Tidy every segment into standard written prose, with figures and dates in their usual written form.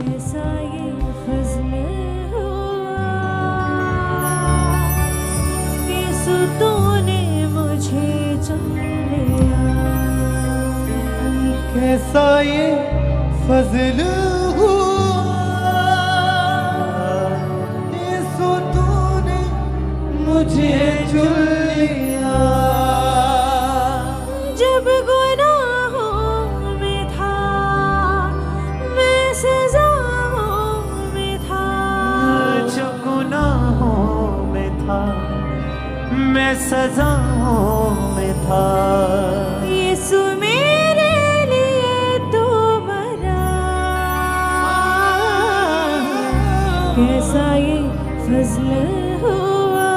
कैसा ये फज़्ल हुआ, यीशु तूने मुझे चुन लिया। कैसा ये फज़्ल हुआ, यीशु तूने मुझे चुन लिया। जब गुनाहों में था, मैं सज़ाओं में था। जब गुनाहों में था, मैं सज़ाओं में था। यीशु मेरे लिए तो मरा, कैसा ये फज़्ल हुआ,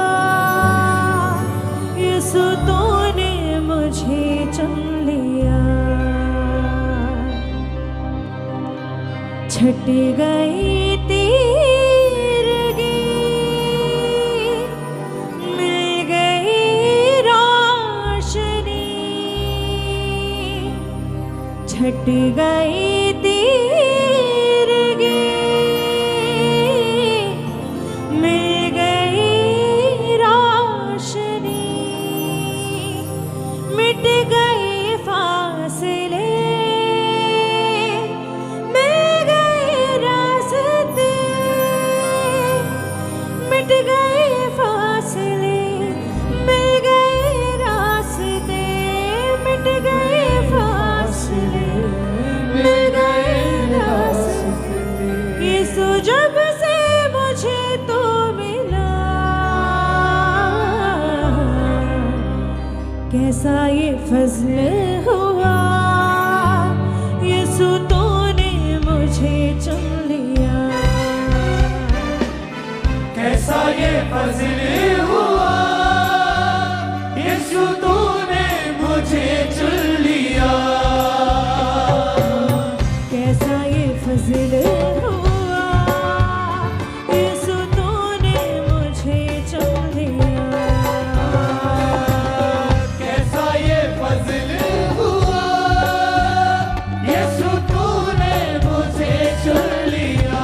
यीशु तूने मुझे चुन लिया। छट गई तीरगी, मिल गई रोशनी। छट गई तीरगी, मिल गई रोशनी। मिट गए फासले, मिल गए रास्ते। मिट गए फासले, मिल गए रास्ते। मिट गए फासले, मिल गए रास्ते। यीशु जब से मुझे तो मिला, कैसा ये फज़्ल हुआ, यीशु तूने मुझे चुन लिया। कैसा ये फज़्ल हुआ, यीशु तूने मुझे चुन लिया। कैसा ये फज़्ल हुआ, यीशु तूने मुझे चुन लिया। कैसा ये फज़्ल हुआ, यीशु तूने मुझे चुन लिया।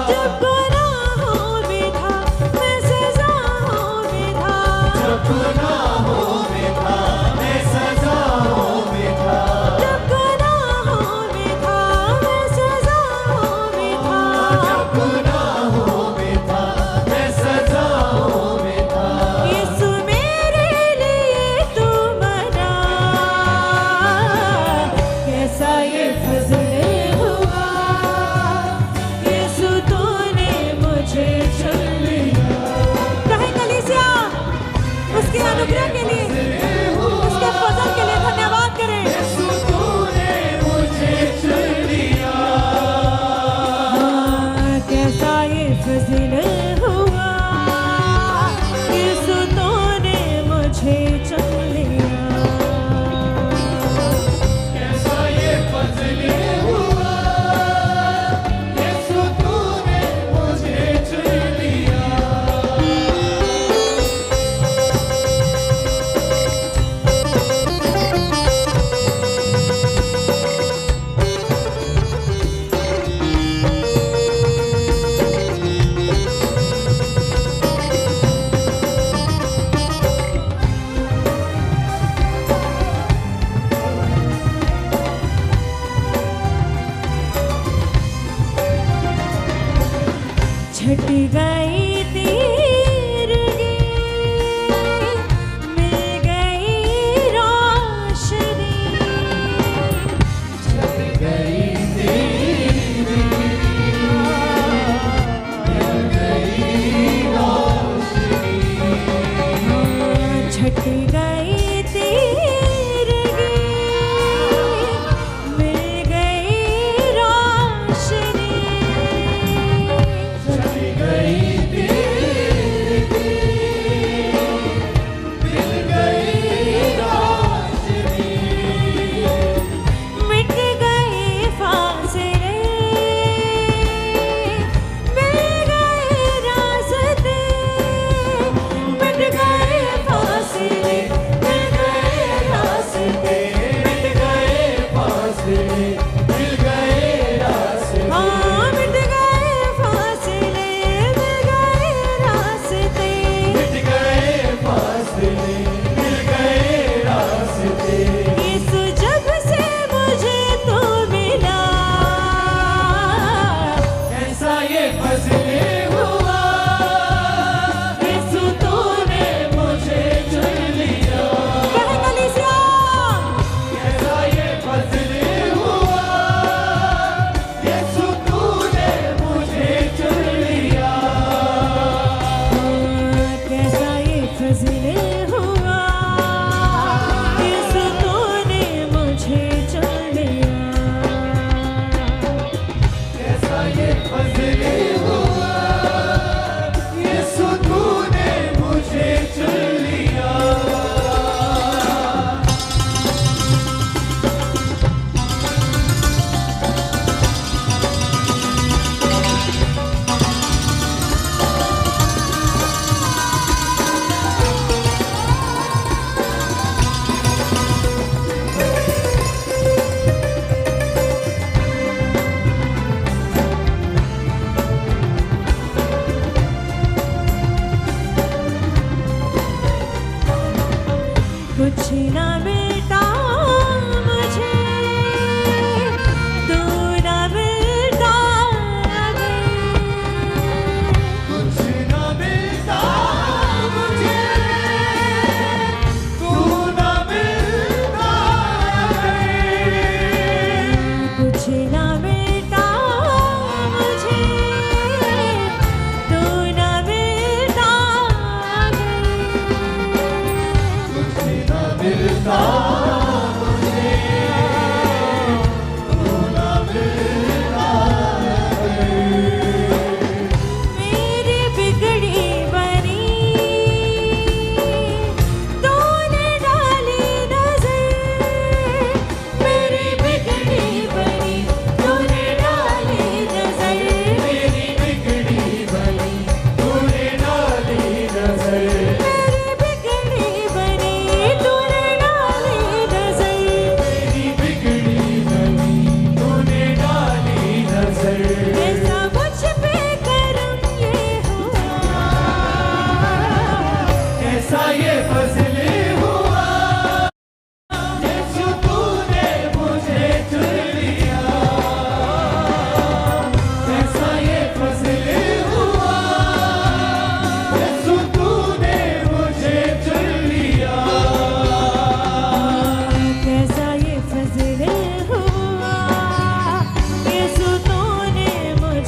जब गुनाहों में था, मैं सज़ाओं में था। जब गुनाहों में था, मैं सज़ाओं में था। जब गुनाहों में था, मैं सज़ाओं में था। जब गुनाहों में था, मैं सज़ाओं में था। यीशु मेरे लिए तो मरा, कैसा ये फज़्ल हुआ, यीशु तूने मुझे चुन लिया। कहें कलीसिया उसके अनुग्रह के लिए, उसके फज़ल के लिए धन्यवाद करें। यीशु तूने मुझे चुन लिया। कैसा ये फज़ल हुआ, यीशु तूने मुझे चुन लिया। कैसा ये फज़ल हुआ, यीशु तूने मुझे चुन लिया। छट गई तीरगी, मिल गई रोशनी। छट गई तेरी, मिल गई रोशनी। छट गई तीरगी, मिल गई रोशनी। छट गई तेरी,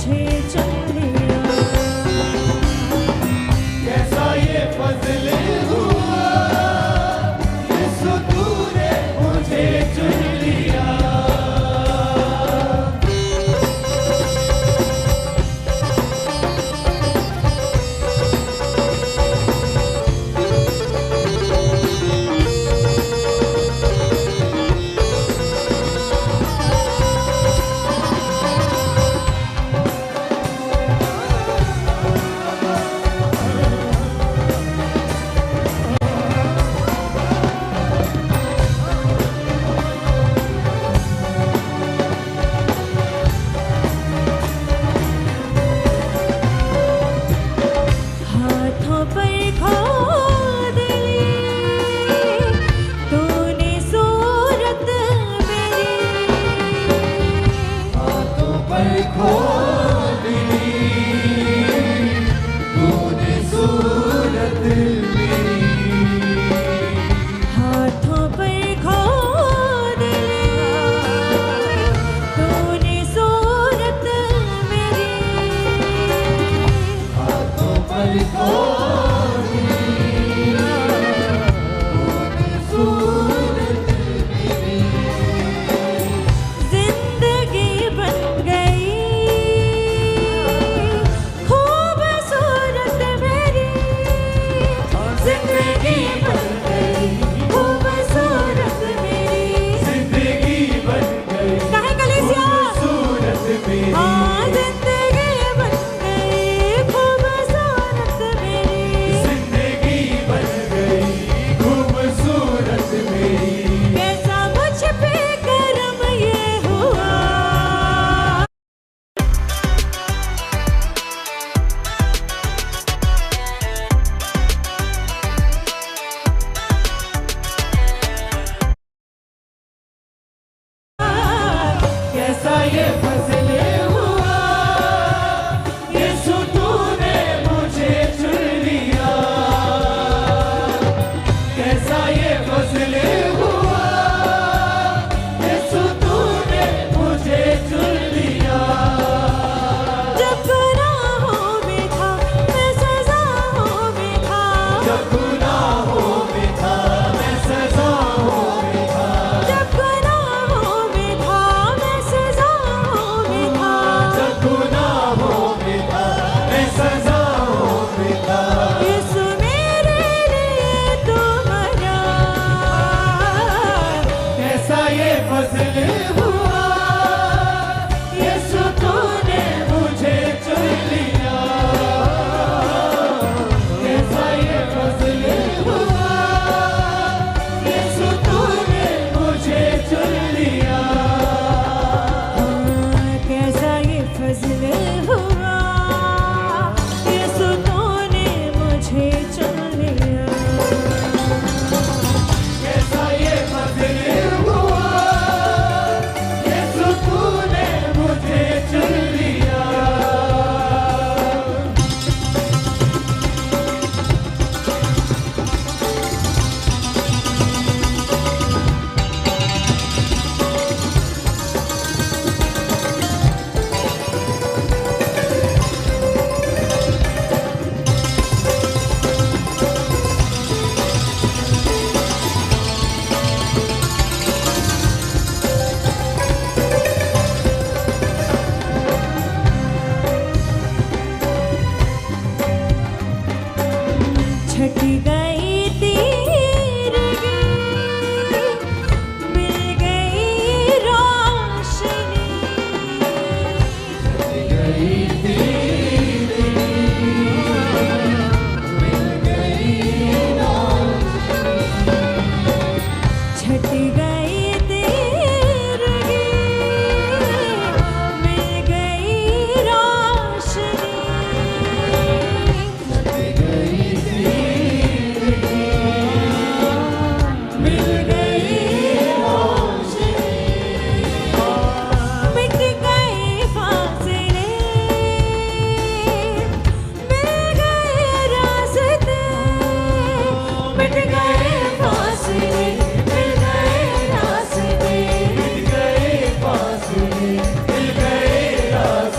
मुझे चुन लिया। कैसा ये फजल हुआ, यीशु तूने मुझे चुन लिया। हाथों पर खोद ली तूने सूरत मेरी। हाथों पर खोद ली तूने सूरत मेरी। हाथों पर खोद ली तूने सूरत मेरी। हाथों पर खोद ली तूने सूरत मेरी। जिंदगी बन गई खूबसूरत मेरी। जिंदगी बन गई, खूबसूरत मेरी। जिंदगी बन गई काहे कलीसिया? सूरत मेरी। हाँ, जिंदगी बन गई खूबसूरत मेरी। जिंदगी बन गई खूबसूरत मेरी। कैसा मुझ पे करम ये हुआ। कैसा ये फजल हुआ, यीशु तूने मुझे चुन लिया। कैसा ये फजल हुआ, यीशु तूने मुझे चुन लिया। जब गुनाहों में था मैं सजाओं में था। जब गुनाहों में था मैं सजाओं में था। जब गुनाहों में था मैं सजाओं में था।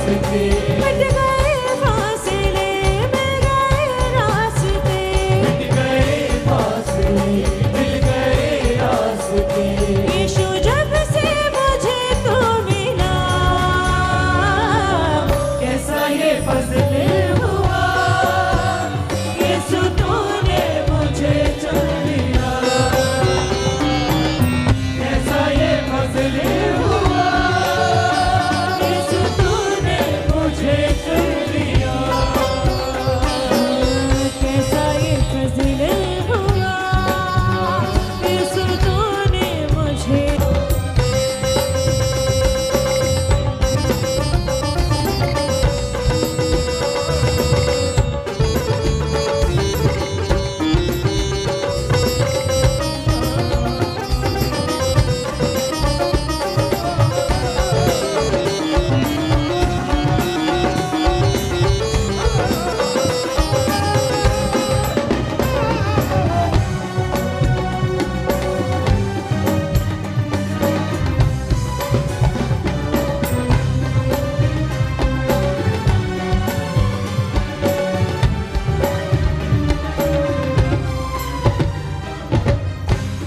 रास्ते मिट गए फासले मिल गए रास्ते मिट गए फासले मिल गए रास्ते यीशु जब से मुझे तो मिला कैसा ये फजल हुआ यीशु तूने मुझे चुन लिया कैसा ये फजल हुआ यीशु तूने मुझे चुन लिया कैसा ये फज़ल हुआ यीशु तूने मुझे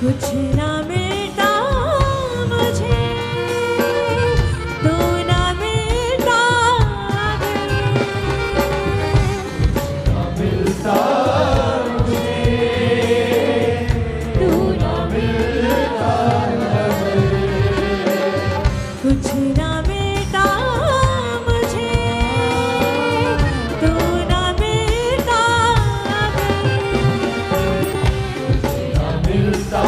कुछ ना मिलता मुझे तू ना मिलता मिलता तू ना मिलता कुछ ना मिलता मुझे तू ना मिलता मिलता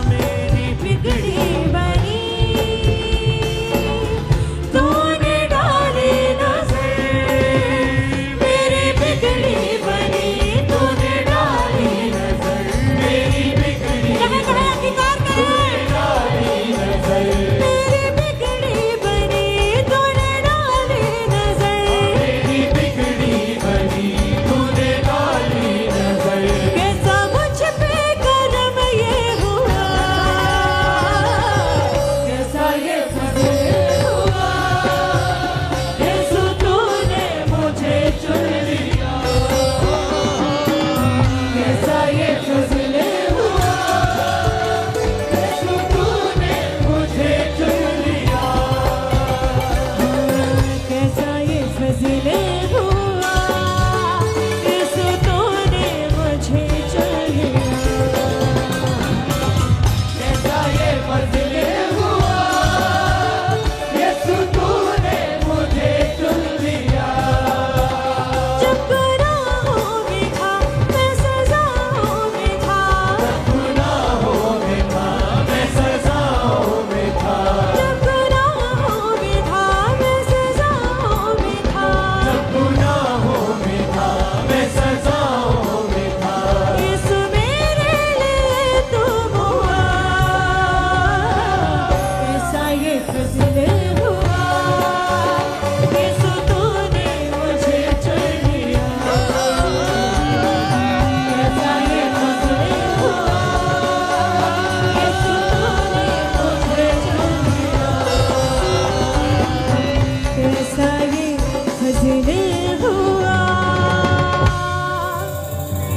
मेरी बिगड़ी बनी तूने डाली नजर मेरी बिगड़ी बनी तूने डाली नजर मेरी बिगड़ी कहे अंगीकार करें डाली नजर मेरी बिगड़ी बनी तूने डाली नजर मेरी बिगड़ी बनी तूने डाली नजर कैसा मुझ पे करम ये हुआ कैसा ये फजल हुआ यीशु तूने मुझे चुन लिया कैसा ये फजल हुआ यीशु तूने मुझे चुन लिया कैसा ये फज़ल हुआ यीशु तूने मुझे चुन लिया कैसा ये फजल हुआ यीशु तूने मुझे चुन लिया जब गुनाहों में था मैं सज़ाओं में था गुनाहों में था मैं सजाओं में था जब गुनाहों में था मैं सज़ाओं में था गुनाहों में था मैं सजाओं में था यीशु मेरे लिए तुम हुआ कैसा ये फज़ल हुआ यीशु तूने मुझे चुन लिया कैसा ये फज़ल हुआ यीशु तूने मुझे चुन लिया कैसा ये फज़ल हुआ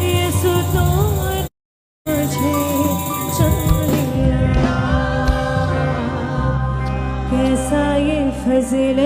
यीशु तूने मुझे चुन लिया कैसा ये फज़ल